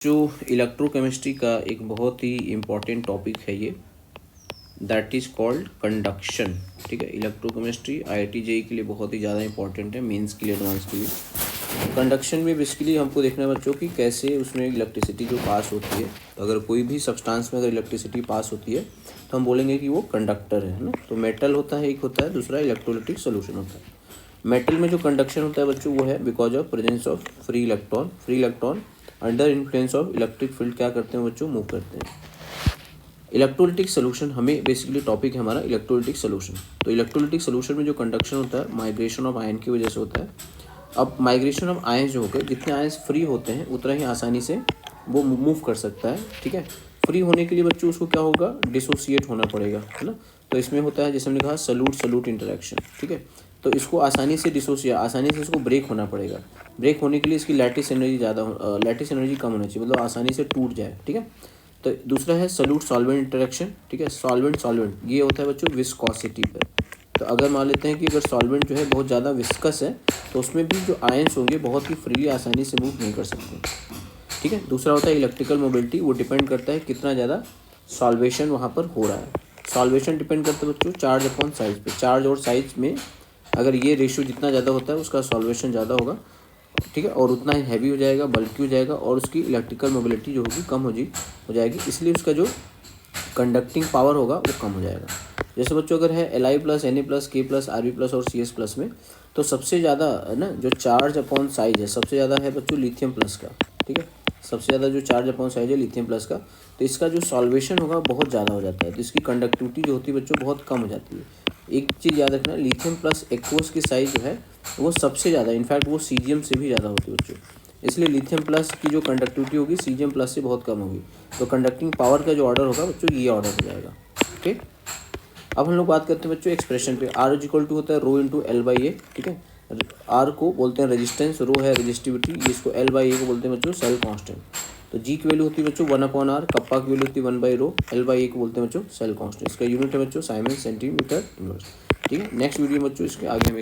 जो इलेक्ट्रोकेमिस्ट्री का एक बहुत ही इम्पॉर्टेंट टॉपिक है ये, दैट इज़ कॉल्ड कंडक्शन। ठीक है, इलेक्ट्रोकेमिस्ट्री IIT JEE के लिए बहुत ही ज़्यादा इंपॉर्टेंट है, मेंस के लिए, एडवांस के लिए। कंडक्शन में बेसिकली हमको देखना है बच्चों कि कैसे उसमें इलेक्ट्रिसिटी जो पास होती है, अगर कोई भी सब्सटेंस में अगर इलेक्ट्रिसिटी पास होती है तो हम बोलेंगे कि वो कंडक्टर है ना। तो मेटल होता है, एक होता है, दूसरा इलेक्ट्रोलाइटिक सोल्यूशन होता है। मेटल में जो कंडक्शन होता है बच्चों वो है because of presence of free electron. Free electron under influence of electric field क्या करते हैं बच्चों, मूव करते हैं। इलेक्ट्रोलाइटिक सोल्यूशन हमें बेसिकली टॉपिक है हमारा इलेक्ट्रोलाइटिक सोल्यूशन। तो इलेक्ट्रोलाइटिक सोल्यूशन में जो कंडक्शन होता है माइग्रेशन ऑफ आयन की वजह से होता है। अब माइग्रेशन ऑफ आयन जो हो गए, जितने आयन्स फ्री होते हैं उतना ही आसानी से वो मूव कर सकता है। ठीक है, फ्री होने के लिए बच्चों उसको क्या होगा, डिसोसिएट होना पड़ेगा, है ना। तो इसमें होता है जैसे हमने कहा सल्यूट सल्यूट इंटरेक्शन। ठीक है, तो इसको आसानी से आसानी से इसको ब्रेक होना पड़ेगा। ब्रेक होने के लिए इसकी लैटिस एनर्जी कम होना चाहिए, मतलब आसानी से टूट जाए। ठीक है, तो दूसरा है सल्यूट सॉल्वेंट इंटरेक्शन। ठीक है, सॉल्वेंट ये होता है बच्चों विस्कोसिटी पर। तो अगर मान लेते हैं कि अगर सॉल्वेंट जो है बहुत ज़्यादा विस्कस है तो उसमें भी जो आयंस होंगे बहुत ही फ्रीली आसानी से मूव नहीं कर सकते। ठीक है, दूसरा होता है इलेक्ट्रिकल मोबिलिटी। वो डिपेंड करता है कितना ज़्यादा सॉल्वेशन वहाँ पर हो रहा है। सॉल्वेशन डिपेंड करता है बच्चों चार्ज अपॉन साइज पे। चार्ज और साइज में अगर ये रेशियो जितना ज़्यादा होता है उसका सॉल्वेशन ज़्यादा होगा। ठीक है, और उतना ही हैवी हो जाएगा, बल्कि हो जाएगा, और उसकी इलेक्ट्रिकल मोबिलिटी जो होगी कम हो जाएगी, इसलिए उसका जो कंडक्टिंग पावर होगा वो कम हो जाएगा। जैसे बच्चों अगर है Li plus Na plus K plus Rb plus और Cs प्लस में, तो सबसे ज़्यादा है ना जो चार्ज अपॉन साइज है, सबसे ज़्यादा है बच्चों लिथियम प्लस का। ठीक है, सबसे ज़्यादा जो चार्ज अपॉन साइज है लिथियम प्लस का, तो इसका जो सॉल्वेशन होगा बहुत ज़्यादा हो जाता है, तो इसकी कंडक्टिविटी जो होती है बच्चों बहुत कम हो जाती है। एक चीज़ याद रखना, लिथियम प्लस एक्वस की साइज जो है वो सबसे ज़्यादा, इनफैक्ट वो सीजियम से भी ज़्यादा होती है बच्चों। इसलिए लिथियम प्लस की जो कंडक्टिविटी होगी सीजियम प्लस से बहुत कम होगी। तो कंडक्टिंग पावर का जो ऑर्डर होगा बच्चों ये ऑर्डर हो जाएगा। ओके, अब हम लोग बात करते हैं बच्चों एक्सप्रेशन पे। R इक्वल टू होता है रो इंटू L/A। ठीक है, R को बोलते हैं रेजिस्टेंस, रो है रेजिस्टिविटी, इसको L/A को बोलते हैं बच्चों सेल कांस्टेंट। तो G की वैल्यू होती है बच्चों 1/R, कप्पा की वैल्यू होती है 1/रो, L/A को बोलते हैं बच्चों सेल कांस्टेंट। इसका यूनिट है बच्चों साइमन सेंटीमीटर इनवर्स। ठीक है, नेक्स्ट वीडियो बच्चों इसके आगे हम